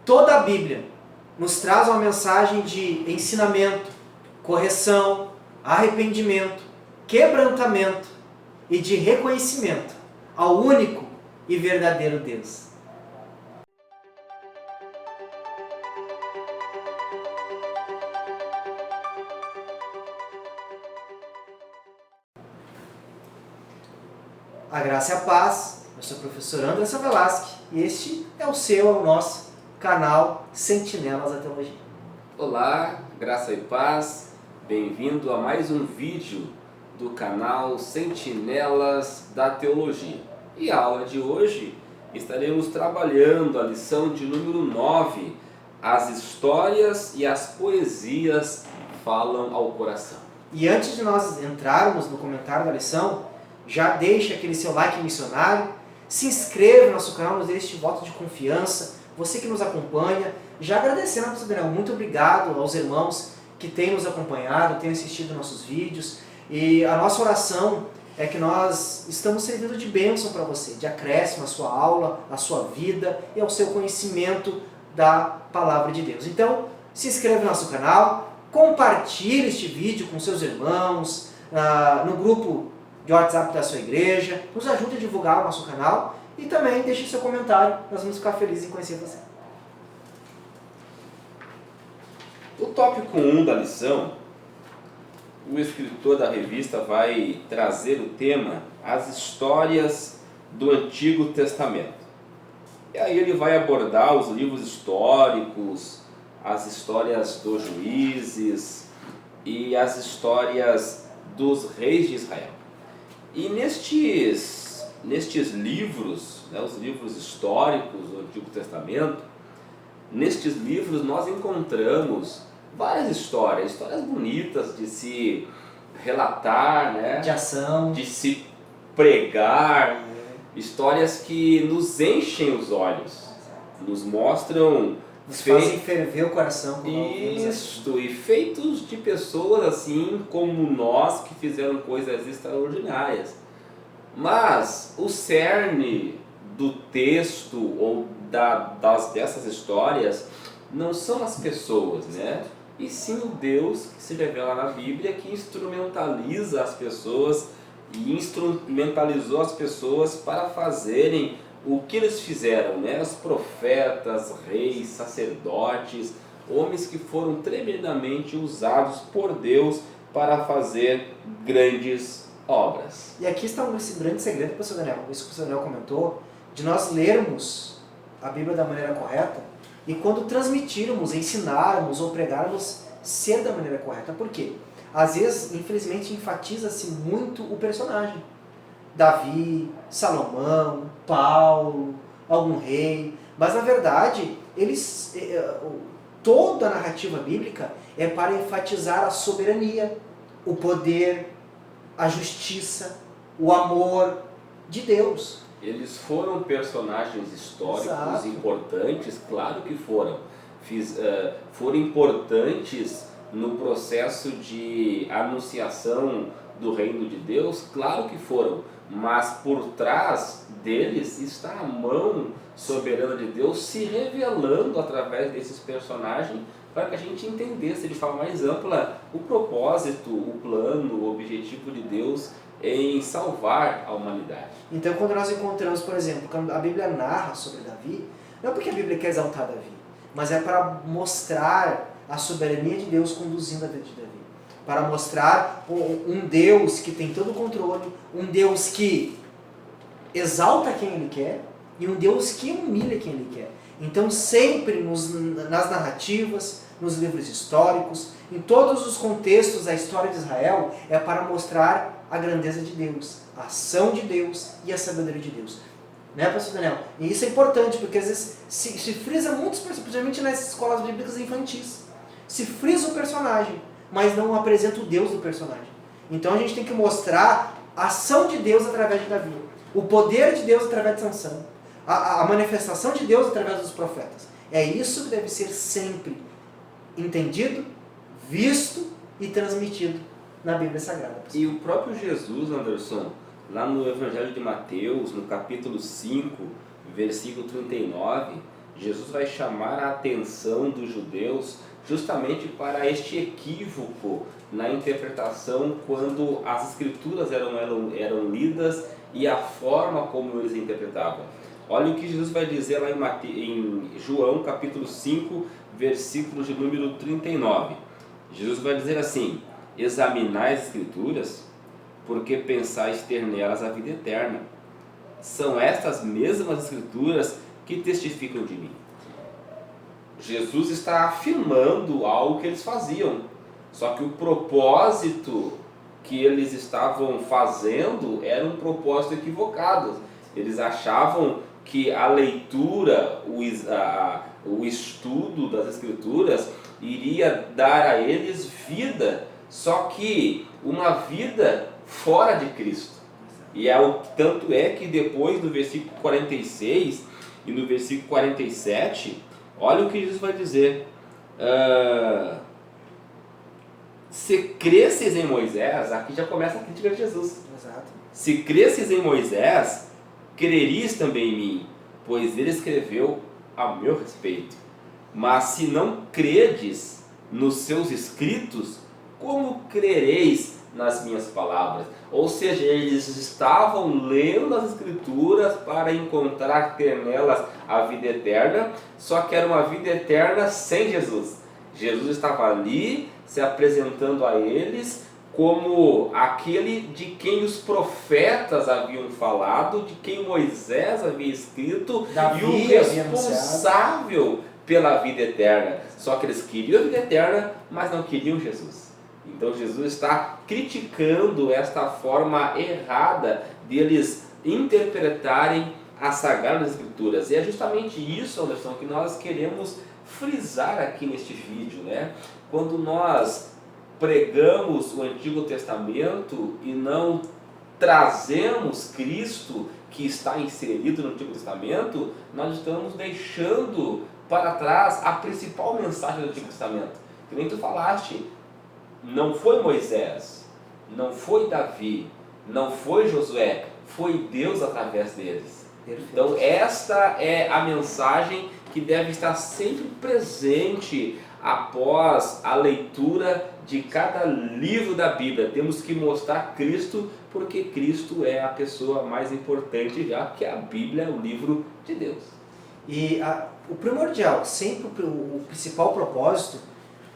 Toda a Bíblia nos traz uma mensagem de ensinamento, correção, arrependimento, quebrantamento e de reconhecimento ao único e verdadeiro Deus. A graça e a paz, eu sou o professor Anderson Velasque e este é o nosso canal Sentinelas da Teologia. Olá, graça e paz, bem-vindo a mais um vídeo do canal Sentinelas da Teologia. E a aula de hoje estaremos trabalhando a lição de número 9, as histórias e as poesias falam ao coração. E antes de nós entrarmos no comentário da lição, já deixa aquele seu like missionário, se inscreva no nosso canal, nos deixe voto de confiança, você que nos acompanha, já agradecendo, Pastor Daniel, muito obrigado aos irmãos que têm nos acompanhado, têm assistido nossos vídeos, e a nossa oração é que nós estamos servindo de bênção para você, de acréscimo à sua aula, à sua vida e ao seu conhecimento da Palavra de Deus. Então, se inscreva no nosso canal, compartilhe este vídeo com seus irmãos, no grupo de WhatsApp da sua igreja, nos ajude a divulgar o nosso canal e também deixe seu comentário, nós vamos ficar felizes em conhecer você. O tópico 1 da lição, o escritor da revista vai trazer o tema As Histórias do Antigo Testamento. E aí ele vai abordar os livros históricos, as histórias dos juízes e as histórias dos reis de Israel. E nestes livros, os livros históricos do Antigo Testamento, nestes livros nós encontramos várias histórias bonitas de se relatar, de ação, de se pregar, histórias que nos enchem os olhos, nos mostram, nos fazem ferver o coração. Isso, e feitos de pessoas assim como nós que fizeram coisas extraordinárias. Mas o cerne do texto ou dessas histórias não são as pessoas, e sim o Deus que se revela na Bíblia, que instrumentaliza as pessoas e instrumentalizou as pessoas para fazerem o que eles fizeram, os profetas, reis, sacerdotes, homens que foram tremendamente usados por Deus para fazer grandes obras. E aqui está esse grande segredo, Pastor Daniel, isso que o Pastor Daniel comentou, de nós lermos a Bíblia da maneira correta e quando transmitirmos, ensinarmos ou pregarmos, ser da maneira correta. Por quê? Às vezes, infelizmente, enfatiza-se muito o personagem. Davi, Salomão, Paulo, algum rei, mas na verdade toda a narrativa bíblica é para enfatizar a soberania, o poder, a justiça, o amor de Deus. Eles foram personagens históricos. Exato. Importantes, claro que foram. Foram importantes no processo de anunciação do reino de Deus, claro que foram, mas por trás deles está a mão soberana de Deus se revelando através desses personagens para que a gente entendesse de forma mais ampla o propósito, o plano, o objetivo de Deus em salvar a humanidade. Então quando nós encontramos, por exemplo, quando a Bíblia narra sobre Davi, não é porque a Bíblia quer exaltar Davi, mas é para mostrar a soberania de Deus conduzindo a vida de Davi. Para mostrar um Deus que tem todo o controle, um Deus que exalta quem Ele quer e um Deus que humilha quem Ele quer. Então sempre nas narrativas, nos livros históricos, em todos os contextos da história de Israel, é para mostrar a grandeza de Deus, a ação de Deus e a sabedoria de Deus. Pastor Daniel? E isso é importante, porque às vezes se frisa muito, principalmente nas escolas bíblicas infantis, se frisa o personagem, mas não apresenta o Deus do personagem. Então a gente tem que mostrar a ação de Deus através de Davi, o poder de Deus através de Sansão, a manifestação de Deus através dos profetas. É isso que deve ser sempre entendido, visto e transmitido na Bíblia Sagrada. E o próprio Jesus, Anderson, lá no Evangelho de Mateus, no capítulo 5, versículo 39, Jesus vai chamar a atenção dos judeus justamente para este equívoco na interpretação quando as escrituras eram lidas e a forma como eles interpretavam. Olha o que Jesus vai dizer lá em João capítulo 5, versículo de número 39. Jesus vai dizer assim: examinai as escrituras, porque pensais ter nelas a vida eterna. São estas mesmas escrituras que testificam de mim. Jesus está afirmando algo que eles faziam, só que o propósito que eles estavam fazendo era um propósito equivocado. Eles achavam que a leitura, o estudo das escrituras iria dar a eles vida, só que uma vida fora de Cristo. E tanto é que depois no versículo 46 e no versículo 47, olha o que Jesus vai dizer. Se cresces em Moisés, aqui já começa a crítica de Jesus. Exato. Se cresces em Moisés, crereis também em mim, pois ele escreveu a meu respeito. Mas se não credes nos seus escritos, como crereis nas minhas palavras? Ou seja, eles estavam lendo as escrituras para encontrar ter nelas a vida eterna, só que era uma vida eterna sem Jesus. Jesus estava ali se apresentando a eles como aquele de quem os profetas haviam falado, de quem Moisés havia escrito, Davi e o responsável pela vida eterna. Só que eles queriam a vida eterna, mas não queriam Jesus. Então Jesus está criticando esta forma errada deles interpretarem as Sagradas Escrituras. E é justamente isso, Anderson, que nós queremos frisar aqui neste vídeo, né? Quando nós pregamos o Antigo Testamento e não trazemos Cristo que está inserido no Antigo Testamento, nós estamos deixando para trás a principal mensagem do Antigo Testamento. Que nem tu falaste, não foi Moisés, não foi Davi, não foi Josué, foi Deus através deles. Perfeito. Então esta é a mensagem que deve estar sempre presente após a leitura de cada livro da Bíblia. Temos que mostrar Cristo, porque Cristo é a pessoa mais importante, já que a Bíblia é o livro de Deus. E o primordial, sempre o principal propósito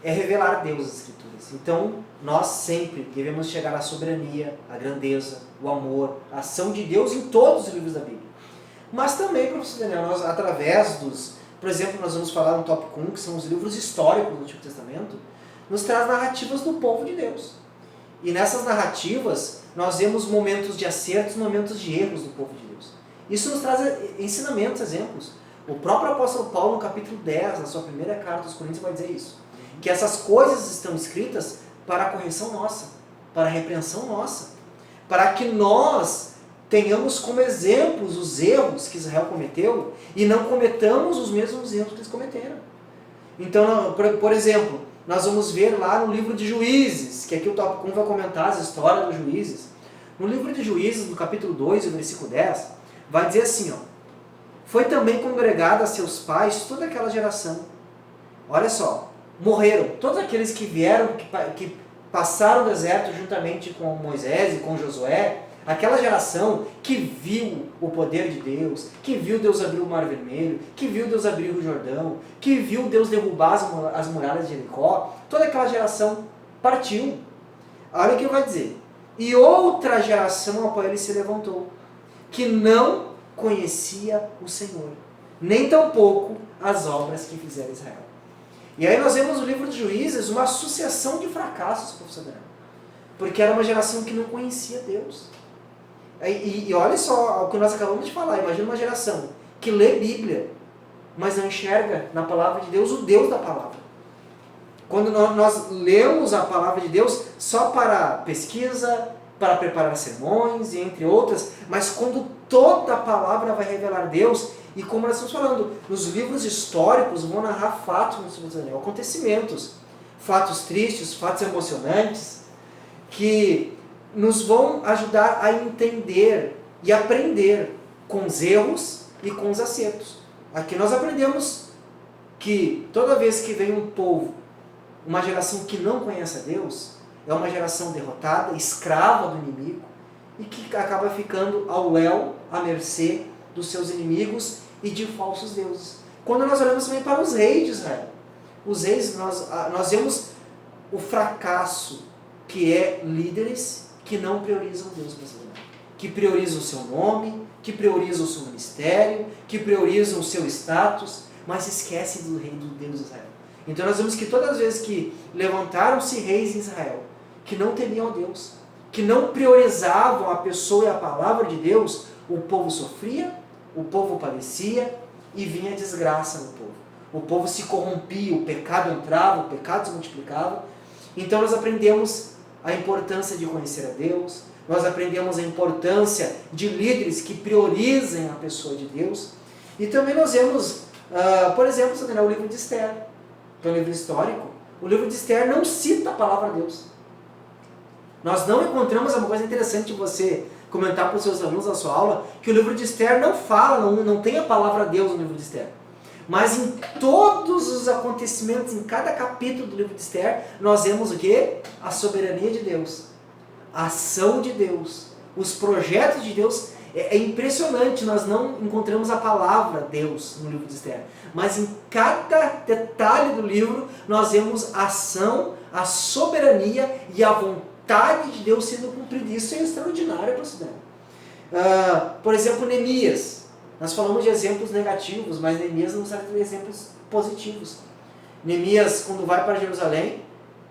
é revelar Deus nas Escrituras. Então, nós sempre devemos chegar à soberania, à grandeza, o amor, a ação de Deus em todos os livros da Bíblia. Mas também, professor Daniel, nós através por exemplo, nós vamos falar no tópico 1, que são os livros históricos do Antigo Testamento, nos traz narrativas do povo de Deus. E nessas narrativas, nós vemos momentos de acertos, momentos de erros do povo de Deus. Isso nos traz ensinamentos, exemplos. O próprio apóstolo Paulo, no capítulo 10, na sua primeira carta aos Coríntios, vai dizer isso. Que essas coisas estão escritas para a correção nossa, para a repreensão nossa, para que nós tenhamos como exemplos os erros que Israel cometeu e não cometamos os mesmos erros que eles cometeram. Então, por exemplo, nós vamos ver lá no livro de Juízes, que aqui o tópico 1 vai comentar as histórias dos juízes. No livro de Juízes, no capítulo 2, no versículo 10, vai dizer assim, foi também congregada a seus pais toda aquela geração. Olha só, morreram todos aqueles que vieram, que passaram o deserto juntamente com Moisés e com Josué, aquela geração que viu o poder de Deus, que viu Deus abrir o Mar Vermelho, que viu Deus abrir o Jordão, que viu Deus derrubar as muralhas de Jericó, toda aquela geração partiu. Olha o que ele vai dizer. E outra geração após ele se levantou, que não conhecia o Senhor, nem tampouco as obras que fizera Israel. E aí nós vemos no livro de Juízes uma sucessão de fracassos, professor Daniel, porque era uma geração que não conhecia Deus. E olha só o que nós acabamos de falar, imagina uma geração que lê Bíblia, mas não enxerga na palavra de Deus o Deus da palavra. Quando nós lemos a palavra de Deus só para pesquisa, para preparar sermões, e entre outras, mas quando toda a palavra vai revelar Deus, e como nós estamos falando, nos livros históricos vão narrar fatos, acontecimentos, fatos tristes, fatos emocionantes, que nos vão ajudar a entender e aprender com os erros e com os acertos. Aqui nós aprendemos que toda vez que vem um povo, uma geração que não conhece a Deus, é uma geração derrotada, escrava do inimigo, e que acaba ficando ao léu, à mercê dos seus inimigos e de falsos deuses. Quando nós olhamos também para os reis de Israel, os reis, nós vemos o fracasso que é líderes que não priorizam Deus brasileiro, que priorizam o seu nome, que priorizam o seu ministério, que priorizam o seu status, mas esquecem do rei, do Deus de Israel. Então nós vemos que todas as vezes que levantaram-se reis em Israel, que não temiam a Deus, que não priorizavam a pessoa e a palavra de Deus, o povo sofria, o povo padecia e vinha desgraça no povo. O povo se corrompia, o pecado entrava, o pecado se multiplicava. Então nós aprendemos a importância de conhecer a Deus, nós aprendemos a importância de líderes que priorizem a pessoa de Deus. E também nós vemos, por exemplo, o livro de Esther, que é um livro histórico. O livro de Esther não cita a palavra de Deus. Nós não encontramos, é uma coisa interessante de você comentar para os seus alunos na sua aula, que o livro de Esther não fala, não tem a palavra Deus no livro de Esther. Mas em todos os acontecimentos, em cada capítulo do livro de Esther, nós vemos o quê? A soberania de Deus, a ação de Deus, os projetos de Deus. É impressionante, nós não encontramos a palavra Deus no livro de Esther. Mas em cada detalhe do livro, nós vemos a ação, a soberania e a vontade de Deus sendo cumprida. Isso é extraordinário para estudar. Por exemplo, Neemias. Nós falamos de exemplos negativos, mas Neemias nos traz exemplos positivos. Neemias, quando vai para Jerusalém,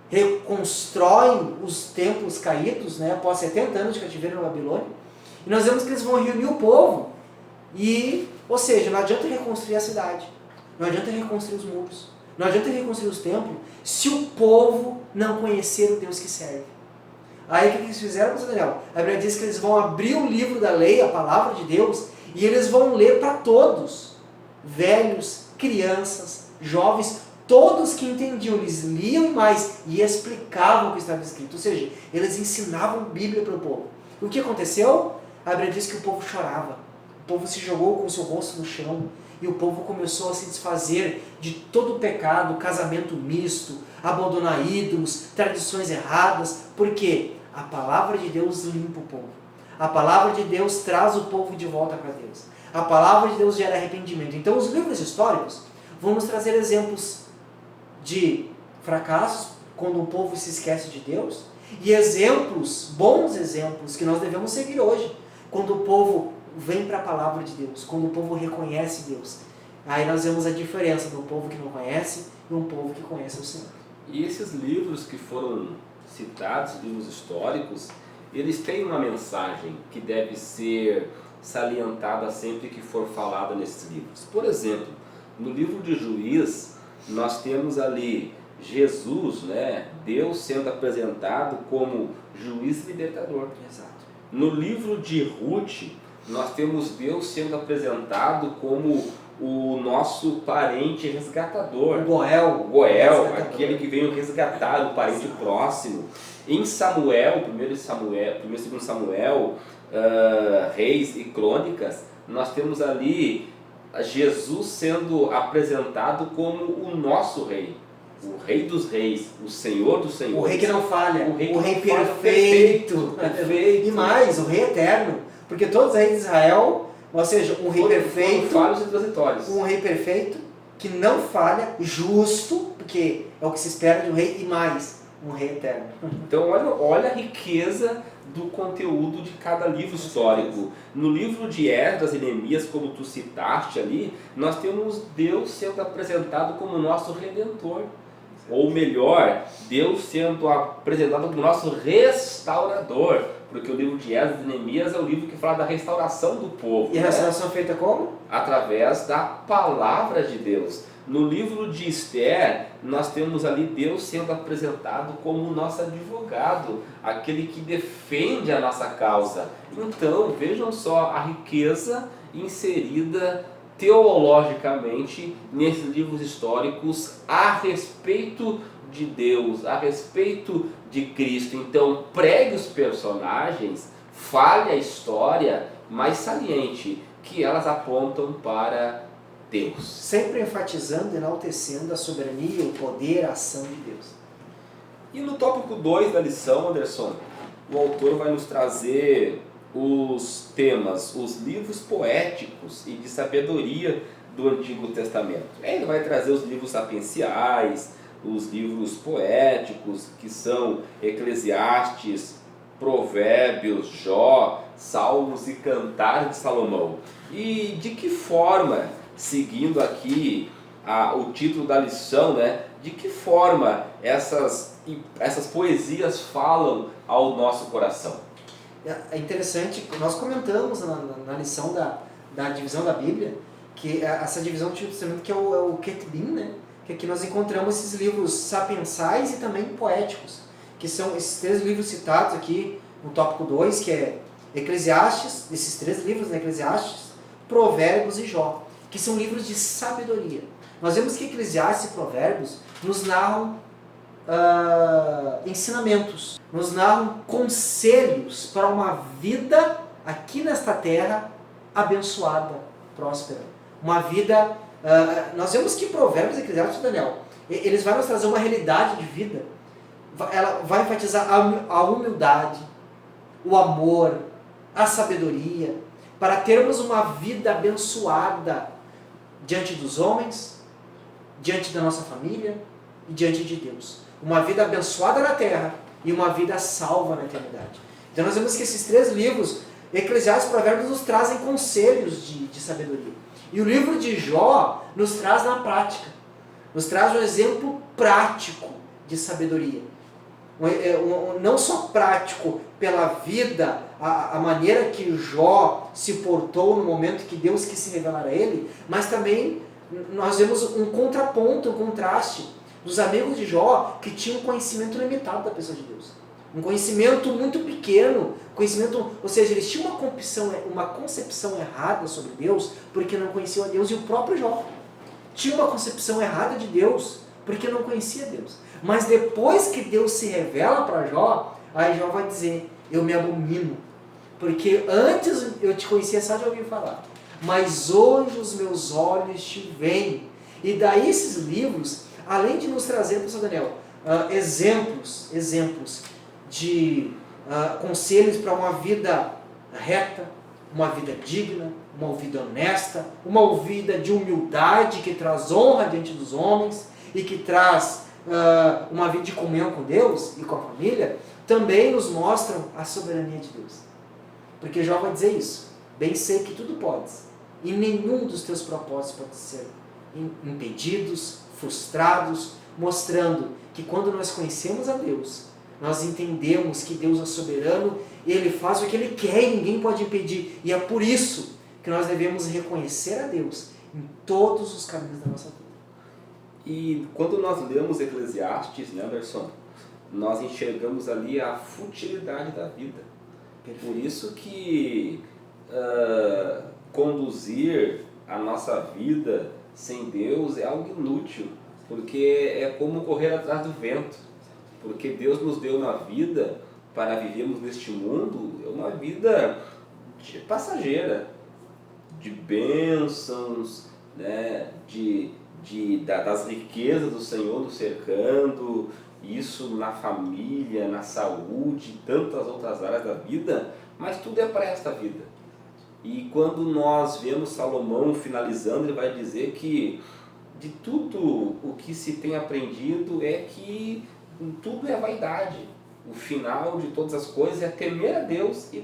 reconstrói os templos caídos, né, após 70 anos de cativeiro na Babilônia. E nós vemos que eles vão reunir o povo. Ou seja, não adianta reconstruir a cidade, não adianta reconstruir os muros, não adianta reconstruir os templos, se o povo não conhecer o Deus que serve. Aí o que eles fizeram, Daniel? A Bíblia diz que eles vão abrir o livro da lei, a palavra de Deus, e eles vão ler para todos, velhos, crianças, jovens, todos que entendiam. Eles liam mais e explicavam o que estava escrito, ou seja, eles ensinavam Bíblia para o povo. E o que aconteceu? A Bíblia diz que o povo chorava, o povo se jogou com o seu rosto no chão, e o povo começou a se desfazer de todo o pecado, casamento misto, abandonar ídolos, tradições erradas, porque a palavra de Deus limpa o povo. A palavra de Deus traz o povo de volta para Deus. A palavra de Deus gera arrependimento. Então os livros históricos vão nos trazer exemplos de fracassos, quando o povo se esquece de Deus, e exemplos, bons exemplos, que nós devemos seguir hoje, quando o povo vem para a palavra de Deus, quando o povo reconhece Deus. Aí nós vemos a diferença do povo que não conhece e um povo que conhece o Senhor. E esses livros que foram citados, livros históricos, eles têm uma mensagem que deve ser salientada sempre que for falada nesses livros. Por exemplo, no livro de Juízes, nós temos ali Jesus, né, Deus sendo apresentado como juiz libertador. Exato. No livro de Ruth, nós temos Deus sendo apresentado como o nosso parente resgatador. O Goel, aquele que veio resgatar o parente próximo. Em Samuel, 1 e 2 Samuel, Reis e Crônicas, nós temos ali Jesus sendo apresentado como o nosso rei. O rei dos reis, o senhor dos senhores. O rei que não falha, o rei perfeito. Perfeito. E mais, o rei eterno. Porque todos os reis de Israel, ou seja, um rei perfeito, falhos e transitórios. Um rei perfeito, que não falha, justo, porque é o que se espera de um rei, e mais, um rei eterno. Então olha a riqueza do conteúdo de cada livro histórico. No livro de Esdras e Neemias, como tu citaste ali, nós temos Deus sendo apresentado como nosso Redentor. Ou melhor, Deus sendo apresentado como nosso restaurador. Porque o livro de Esdras e Neemias é o livro que fala da restauração do povo. E a restauração é feita como? Através da palavra de Deus. No livro de Esther, nós temos ali Deus sendo apresentado como nosso advogado, aquele que defende a nossa causa. Então, vejam só a riqueza inserida teologicamente nesses livros históricos a respeito de Deus, a respeito de Cristo. Então, pregue os personagens, fale a história, mas saliente que elas apontam para Deus. Sempre enfatizando, enaltecendo a soberania, o poder, a ação de Deus. E no tópico 2 da lição, Anderson, o autor vai nos trazer os temas, os livros poéticos e de sabedoria do Antigo Testamento. Ele vai trazer os livros sapienciais, os livros poéticos, que são Eclesiastes, Provérbios, Jó, Salmos e Cantares de Salomão. E de que forma, seguindo aqui o título da lição, né, de que forma essas poesias falam ao nosso coração? É interessante, nós comentamos na lição da divisão da Bíblia, que essa divisão do Antigo Testamento, que é o Ketubim, né? Que aqui nós encontramos esses livros sapiensais e também poéticos, que são esses 3 livros citados aqui no tópico 2, que é Eclesiastes, esses 3 livros, né? Eclesiastes, Provérbios e Jó, que são livros de sabedoria. Nós vemos que Eclesiastes e Provérbios nos narram ensinamentos, nos narram conselhos para uma vida aqui nesta terra abençoada, próspera. Uma vida... nós vemos que Provérbios e Eclesiastes, Daniel, eles vão nos trazer uma realidade de vida. Ela vai enfatizar a humildade, o amor, a sabedoria, para termos uma vida abençoada diante dos homens, diante da nossa família e diante de Deus. Uma vida abençoada na terra e uma vida salva na eternidade. Então nós vemos que esses 3 livros, Eclesiastes e Provérbios, nos trazem conselhos de sabedoria. E o livro de Jó nos traz na prática, nos traz um exemplo prático de sabedoria. Não só prático pela vida, a maneira que Jó se portou no momento que Deus quis se revelar a ele, mas também nós vemos um contraponto, um contraste dos amigos de Jó que tinham um conhecimento limitado da pessoa de Deus. Um conhecimento muito pequeno, ou seja, eles tinham uma concepção errada sobre Deus porque não conheciam a Deus, e o próprio Jó tinha uma concepção errada de Deus porque não conhecia Deus. Mas depois que Deus se revela para Jó, aí Jó vai dizer: eu me abomino, porque antes eu te conhecia só de ouvir falar, mas hoje os meus olhos te veem. E daí esses livros, além de nos trazer, professor Daniel, exemplos de conselhos para uma vida reta, uma vida digna, uma vida honesta, uma vida de humildade que traz honra diante dos homens e que traz uma vida de comunhão com Deus e com a família, também nos mostram a soberania de Deus. Porque Jó vai dizer isso: bem sei que tudo podes, e nenhum dos teus propósitos pode ser impedidos, frustrados, mostrando que quando nós conhecemos a Deus, nós entendemos que Deus é soberano, Ele faz o que Ele quer e ninguém pode impedir. E é por isso que nós devemos reconhecer a Deus em todos os caminhos da nossa vida. E quando nós lemos Eclesiastes, né, Anderson, nós enxergamos ali a futilidade da vida. Por isso que conduzir a nossa vida sem Deus é algo inútil, porque é como correr atrás do vento. Porque Deus nos deu uma vida para vivermos neste mundo, uma vida passageira, de bênçãos, né, das riquezas do Senhor nos cercando, isso na família, na saúde, tantas outras áreas da vida, mas tudo é para esta vida. E quando nós vemos Salomão finalizando, ele vai dizer que de tudo o que se tem aprendido é que tudo é vaidade. O final de todas as coisas é temer a Deus e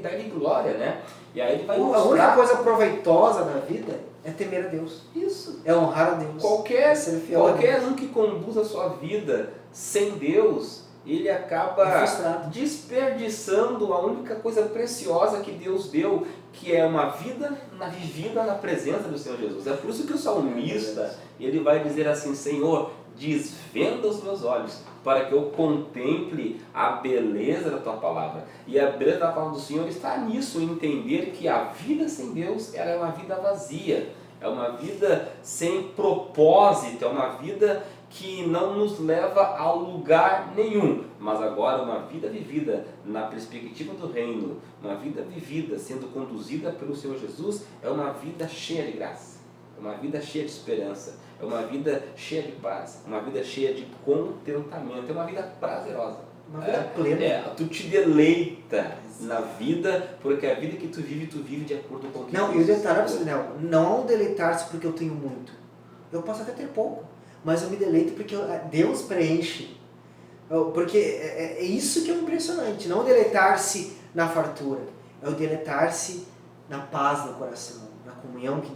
dar-lhe glória, né? E aí ele vai mostrar... A única coisa proveitosa da vida é temer a Deus. Isso. É honrar a Deus. Qualquer um que conduz a sua vida sem Deus, ele acaba desperdiçando a única coisa preciosa que Deus deu, que é uma vida vivida na presença do Senhor Jesus. É por isso que o salmista, ele vai dizer assim: Senhor, desvenda os meus olhos, para que eu contemple a beleza da Tua Palavra. E a beleza da Palavra do Senhor está nisso, em entender que a vida sem Deus, ela é uma vida vazia, é uma vida sem propósito, é uma vida que não nos leva a lugar nenhum. Mas agora uma vida vivida na perspectiva do reino, uma vida vivida sendo conduzida pelo Senhor Jesus, é uma vida cheia de graça. é uma vida cheia de esperança, é uma vida cheia de paz, uma vida cheia de contentamento, é uma vida prazerosa. Uma vida plena. Tu te deleita na vida, porque a vida que tu vive de acordo com o que Não, e o detalhe, Daniel, não é um deleitar-se porque eu tenho muito. Eu posso até ter pouco, mas eu me deleito porque Deus preenche. Porque é isso que é impressionante, não deleitar-se na fartura, é o deleitar-se na paz no coração, na comunhão com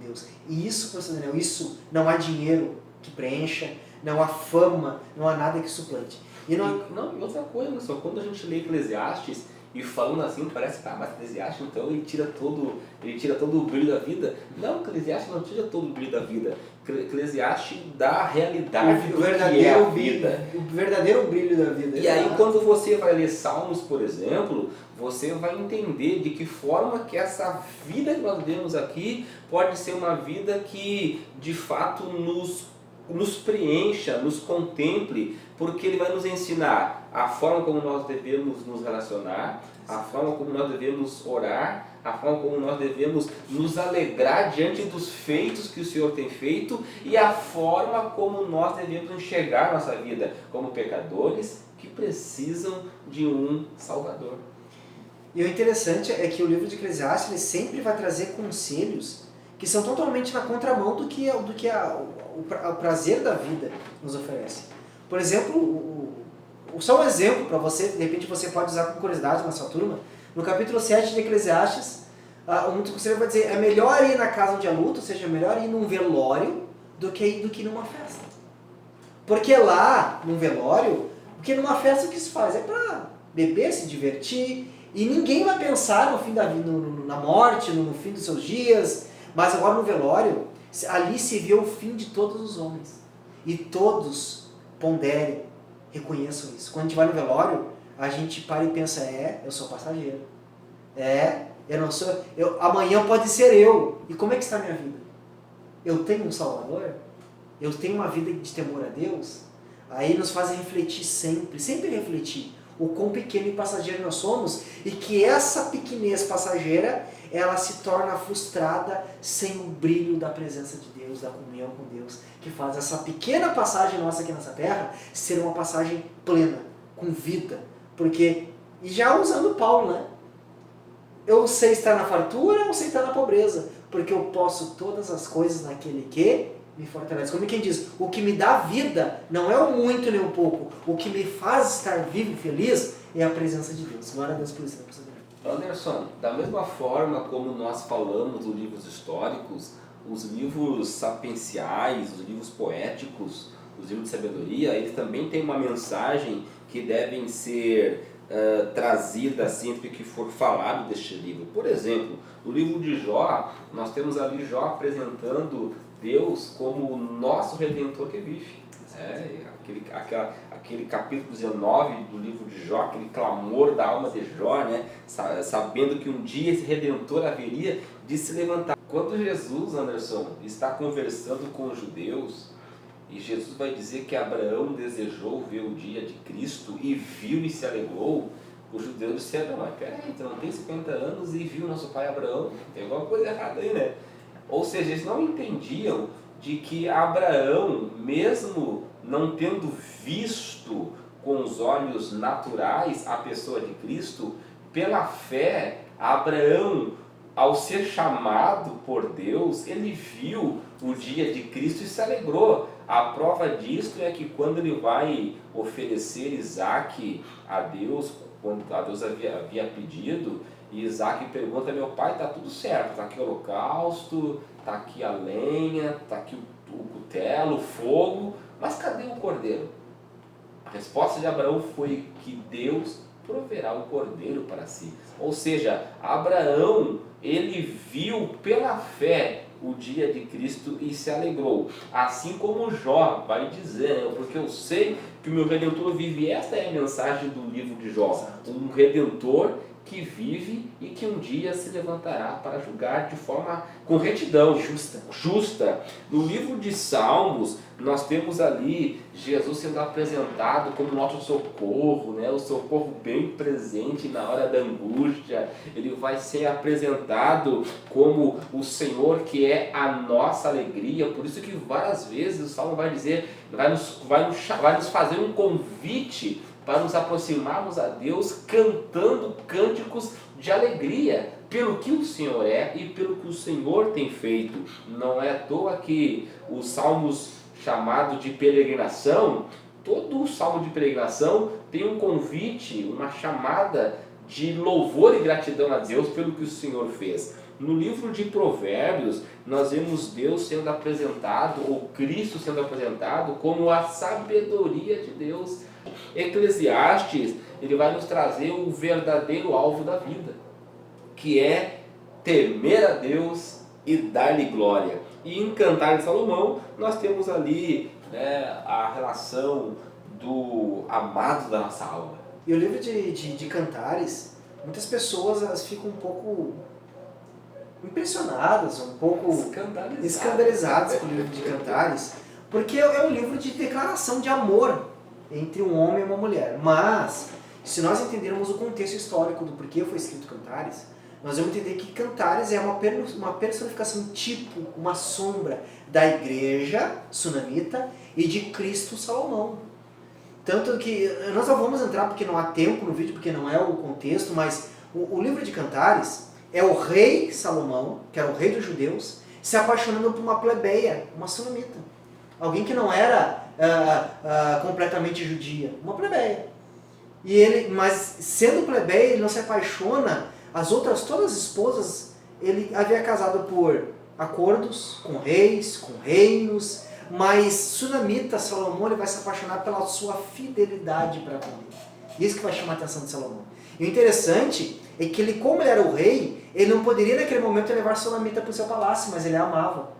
Deus. E isso, pastor Daniel, isso não há dinheiro que preencha, não há fama, não há nada que suplante. E outra coisa, só quando a gente lê Eclesiastes e falando assim, parece que mas Eclesiastes então ele tira todo o brilho da vida. Não, Eclesiastes não tira todo o brilho da vida. Eclesiastes dá a realidade do que é a vida. O verdadeiro brilho da vida. E aí quando você vai ler Salmos, por exemplo, você vai entender de que forma que essa vida que nós vemos aqui pode ser uma vida que de fato nos preencha, nos contemple, porque ele vai nos ensinar a forma como nós devemos nos relacionar, a forma como nós devemos orar, a forma como nós devemos nos alegrar diante dos feitos que o Senhor tem feito e a forma como nós devemos enxergar nossa vida como pecadores que precisam de um Salvador. E o interessante é que o livro de Eclesiastes ele sempre vai trazer conselhos que são totalmente na contramão do que o prazer da vida nos oferece. Por exemplo, só um exemplo para você, de repente você pode usar com curiosidade na sua turma, no capítulo 7 de Eclesiastes, um conselheiro vai dizer, é melhor ir na casa onde há luto, ou seja, é melhor ir num velório do que numa festa. Porque lá, num velório, porque numa festa o que se faz? É para beber, se divertir, e ninguém vai pensar no fim da vida, na morte, no fim dos seus dias, mas agora no velório, ali se vê o fim de todos os homens. E todos ponderem, reconheçam isso. Quando a gente vai no velório, a gente para e pensa, eu sou passageiro. Eu não sou... amanhã pode ser eu. E como é que está a minha vida? Eu tenho um Salvador? Eu tenho uma vida de temor a Deus? Aí nos fazem refletir sempre refletir o quão pequeno e passageiro nós somos e que essa pequenez passageira ela se torna frustrada sem o brilho da presença de Deus, da comunhão com Deus, que faz essa pequena passagem nossa aqui nessa terra ser uma passagem plena, com vida. Porque, e já usando Paulo, né? Eu sei estar na fartura, eu sei estar na pobreza, porque eu posso todas as coisas naquele que me fortalece. Como quem diz, o que me dá vida não é o muito nem o pouco, o que me faz estar vivo e feliz é a presença de Deus. Glória a Deus por isso, né? Anderson, da mesma forma como nós falamos dos livros históricos, os livros sapienciais, os livros poéticos, os livros de sabedoria, eles também têm uma mensagem que devem ser trazidas sempre que for falado deste livro. Por exemplo, no livro de Jó, nós temos ali Jó apresentando Deus como o nosso Redentor que vive. Aquele capítulo 19 do livro de Jó, aquele clamor da alma de Jó, né? Sabendo que um dia esse Redentor haveria de se levantar. Quando Jesus, Anderson, está conversando com os judeus, e Jesus vai dizer que Abraão desejou ver o dia de Cristo e viu e se alegrou, os judeus disseram, mas peraí, tu não tem 50 anos e viu nosso pai Abraão? Tem alguma coisa errada aí, né? Ou seja, eles não entendiam de que Abraão, mesmo não tendo visto com os olhos naturais a pessoa de Cristo, pela fé, Abraão, ao ser chamado por Deus, ele viu o dia de Cristo e se alegrou. A prova disto é que quando ele vai oferecer Isaac a Deus, quando a Deus havia pedido, e Isaac pergunta, meu pai, está tudo certo, está aqui o holocausto, está aqui a lenha, está aqui o cutelo, o fogo, mas cadê o cordeiro? A resposta de Abraão foi que Deus proverá o cordeiro para si. Ou seja, Abraão, ele viu pela fé o dia de Cristo e se alegrou. Assim como Jó vai dizer, porque eu sei que o meu Redentor vive. Esta é a mensagem do livro de Jó. Um Redentor que vive e que um dia se levantará para julgar de forma com retidão, justa. No livro de Salmos, nós temos ali Jesus sendo apresentado como nosso socorro, né? O socorro bem presente na hora da angústia. Ele vai ser apresentado como o Senhor que é a nossa alegria. Por isso que várias vezes o Salmo vai dizer, vai nos fazer um convite para nos aproximarmos a Deus cantando cânticos de alegria pelo que o Senhor é e pelo que o Senhor tem feito. Não é à toa que os salmos chamados de peregrinação, todo o salmo de peregrinação tem um convite, uma chamada de louvor e gratidão a Deus pelo que o Senhor fez. No livro de Provérbios, nós vemos Deus sendo apresentado, ou Cristo sendo apresentado, como a sabedoria de Deus. Eclesiastes, ele vai nos trazer o verdadeiro alvo da vida, que é temer a Deus e dar-lhe glória. E em Cantar de Salomão, nós temos ali, né, a relação do amado da nossa alma. E o livro de Cantares, muitas pessoas elas ficam um pouco impressionadas, um pouco escandalizadas com o livro de Cantares, porque é um livro de declaração de amor entre um homem e uma mulher. Mas, se nós entendermos o contexto histórico do porquê foi escrito Cantares, nós vamos entender que Cantares é uma personificação, tipo, uma sombra da igreja sunamita e de Cristo Salomão. Tanto que, nós não vamos entrar porque não há tempo no vídeo, porque não é o contexto, mas o livro de Cantares é o rei Salomão, que era o rei dos judeus, se apaixonando por uma plebeia, uma sunamita. Alguém que não era completamente judia, uma plebeia. E ele, mas sendo plebeia, ele não se apaixona. As outras, todas as esposas, ele havia casado por acordos com reis, com reinos, mas sunamita Salomão, ele vai se apaixonar pela sua fidelidade para com ele. Isso que vai chamar a atenção de Salomão. E o interessante é que ele, como ele era o rei, ele não poderia naquele momento levar sunamita para o seu palácio, mas ele a amava.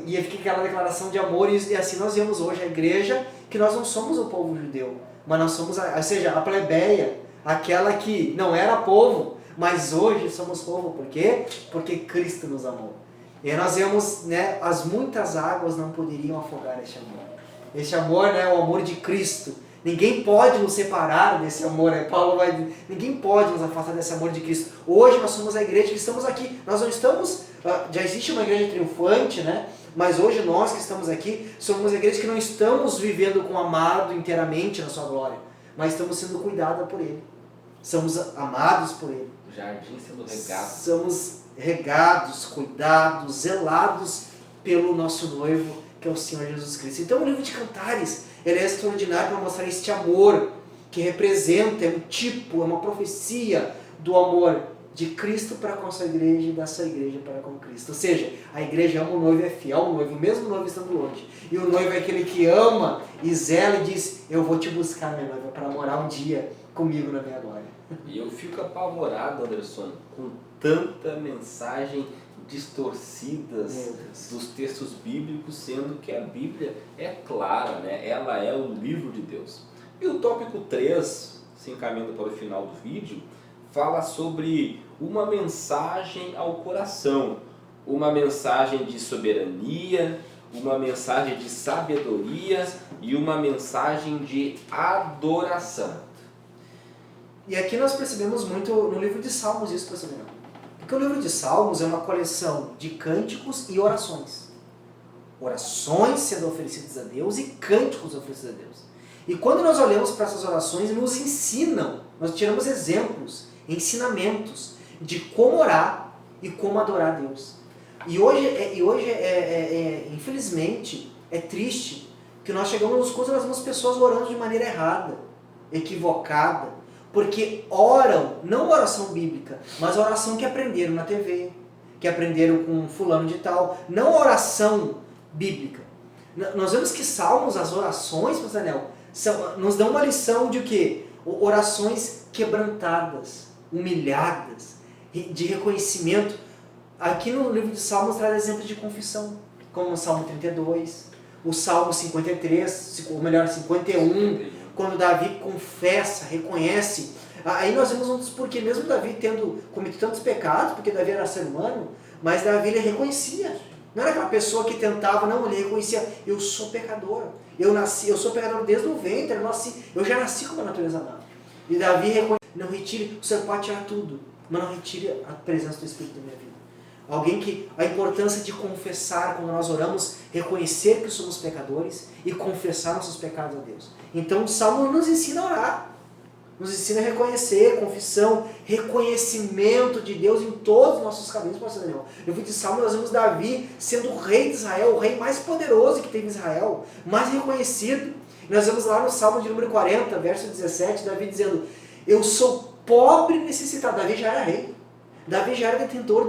E fica aquela declaração de amor, e assim nós vemos hoje a igreja, que nós não somos o povo judeu, mas nós somos, ou seja, a plebeia, aquela que não era povo, mas hoje somos povo. Por quê? Porque Cristo nos amou. E aí nós vemos, né, as muitas águas não poderiam afogar este amor. Este amor, né, o amor de Cristo. Ninguém pode nos separar desse amor, né? Paulo vai dizer, ninguém pode nos afastar desse amor de Cristo. Hoje nós somos a igreja que estamos aqui, nós não estamos, já existe uma igreja triunfante, né? Mas hoje nós que estamos aqui, somos a igreja que não estamos vivendo com o amado inteiramente na sua glória, mas estamos sendo cuidados por Ele. Somos amados por Ele. O jardim sendo regado. Somos regados, cuidados, zelados pelo nosso noivo, que é o Senhor Jesus Cristo. Então o livro de Cantares, ele é extraordinário para mostrar este amor que representa, é um tipo, é uma profecia do amor de Cristo para com a sua igreja e da sua igreja para com Cristo. Ou seja, a igreja ama o noivo e é fiel ao noivo, mesmo o noivo estando longe. E o noivo é aquele que ama e zela e diz, eu vou te buscar, minha noiva, para morar um dia comigo na minha glória. E eu fico apavorado, Anderson, com tanta mensagem distorcidas dos textos bíblicos, sendo que a Bíblia é clara, né? Ela é o livro de Deus. E o tópico 3, se encaminhando para o final do vídeo, fala sobre uma mensagem ao coração, uma mensagem de soberania, uma mensagem de sabedoria e uma mensagem de adoração. E aqui nós percebemos muito no livro de Salmos isso, pastor Daniel. Porque o livro de Salmos é uma coleção de cânticos e orações. Orações sendo oferecidas a Deus e cânticos oferecidos a Deus. E quando nós olhamos para essas orações, nos ensinam, nós tiramos exemplos, ensinamentos de como orar e como adorar a Deus. E hoje infelizmente, é triste que nós chegamos nos cultos e nós vemos pessoas orando de maneira errada, equivocada, porque oram, não oração bíblica, mas a oração que aprenderam na TV, que aprenderam com fulano de tal, não oração bíblica. Nós vemos que Salmos, as orações, pastor Daniel, nos dão uma lição de o quê? Orações quebrantadas, humilhadas, de reconhecimento. Aqui no livro de Salmos traz exemplos de confissão, como o Salmo 32, o Salmo 53, ou melhor, 51, quando Davi confessa, reconhece Aí nós vemos um dos porquê, mesmo Davi tendo cometido tantos pecados, porque Davi era ser humano, mas Davi ele reconhecia. Não era aquela pessoa que tentava, não, ele reconhecia, eu sou pecador. Eu sou pecador desde o ventre, eu já nasci com uma natureza má. E Davi reconhecia, não retire, o Senhor pode tirar tudo, mas não retire a presença do Espírito da minha vida. Alguém que, a importância de confessar, quando nós oramos, reconhecer que somos pecadores e confessar nossos pecados a Deus. Então o Salmo nos ensina a orar, nos ensina a reconhecer, confissão, reconhecimento de Deus em todos os nossos caminhos. No livro de Salmo nós vemos Davi sendo o rei de Israel, o rei mais poderoso que teve em Israel, mais reconhecido. E nós vemos lá no Salmo de número 40, verso 17, Davi dizendo, eu sou pobre e necessitado. Davi já era rei. Davi já era detentor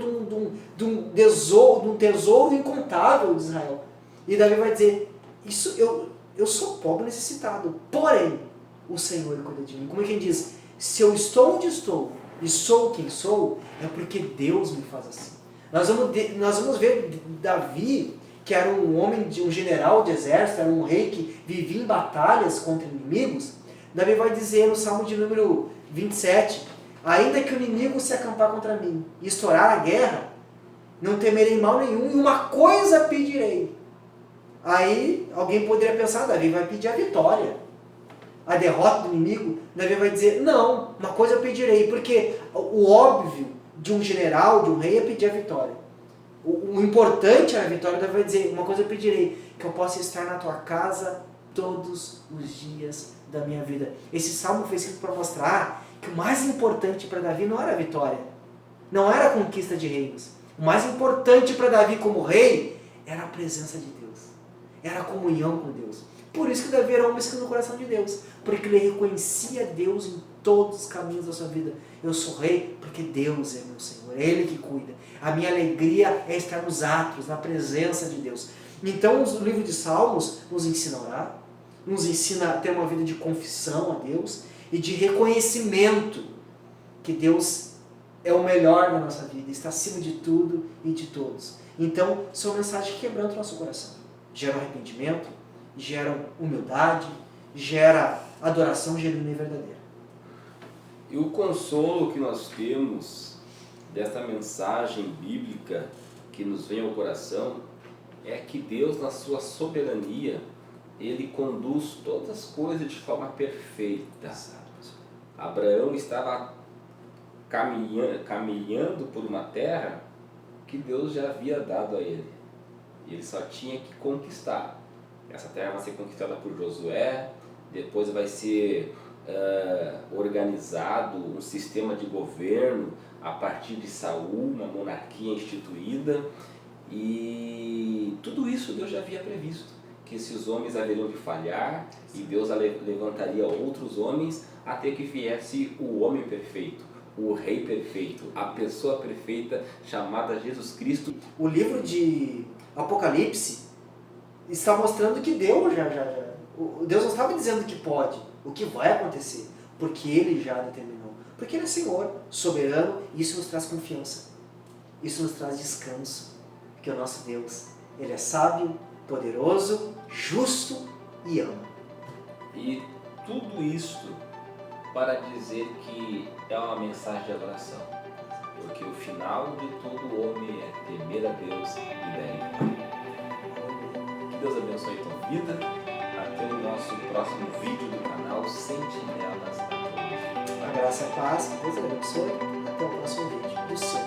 de um tesouro incontável de Israel. E Davi vai dizer, eu sou pobre e necessitado, porém, o Senhor cuida de mim. Como é que ele diz? Se eu estou onde estou e sou quem sou, é porque Deus me faz assim. Nós vamos ver Davi, que era um homem, um general de exército, era um rei que vivia em batalhas contra inimigos. Davi vai dizer no Salmo de número 27, ainda que o inimigo se acampar contra mim e estourar a guerra, não temerei mal nenhum, e uma coisa pedirei. Aí alguém poderia pensar, Davi vai pedir a vitória, a derrota do inimigo. Davi vai dizer, não, uma coisa eu pedirei, porque o óbvio de um general, de um rei, é pedir a vitória. O importante era a vitória. Davi vai dizer, uma coisa eu pedirei, que eu possa estar na tua casa todos os dias da minha vida. Esse salmo foi escrito para mostrar que o mais importante para Davi não era a vitória, não era a conquista de reinos. O mais importante para Davi como rei era a presença de Deus, era a comunhão com Deus. Por isso que Davi era um homem escrito no coração de Deus, porque ele reconhecia Deus em todos os caminhos da sua vida. Eu sou rei porque Deus é meu Senhor, é Ele que cuida. A minha alegria é estar nos atos, na presença de Deus. Então o livro de Salmos nos ensina a orar, nos ensina a ter uma vida de confissão a Deus e de reconhecimento que Deus é o melhor da nossa vida, está acima de tudo e de todos. Então são mensagens que quebrantam o nosso coração, geram arrependimento, geram humildade, gera adoração genuína e verdadeira. E o consolo que nós temos desta mensagem bíblica que nos vem ao coração é que Deus, na sua soberania, Ele conduz todas as coisas de forma perfeita. Abraão estava caminhando por uma terra que Deus já havia dado a ele. E ele só tinha que conquistar. Essa terra vai ser conquistada por Josué, depois vai ser organizado um sistema de governo a partir de Saul, uma monarquia instituída, e tudo isso Deus já havia previsto, que esses homens haveriam de falhar e Deus levantaria outros homens até que viesse o homem perfeito, o rei perfeito, a pessoa perfeita chamada Jesus Cristo. O livro de Apocalipse está mostrando que Deus Deus não estava dizendo que pode, o que vai acontecer, porque Ele já determinou. Porque Ele é Senhor, soberano, e isso nos traz confiança, isso nos traz descanso, porque o nosso Deus, Ele é sábio, poderoso, justo e ama. E tudo isto para dizer que é uma mensagem de adoração, porque o final de todo homem é temer a Deus e dar-lhe. Que Deus abençoe a tua vida. Até o nosso próximo vídeo do canal Sentinelas da Teologia. A graça e a paz, que Deus abençoe. Até o próximo vídeo do Senhor.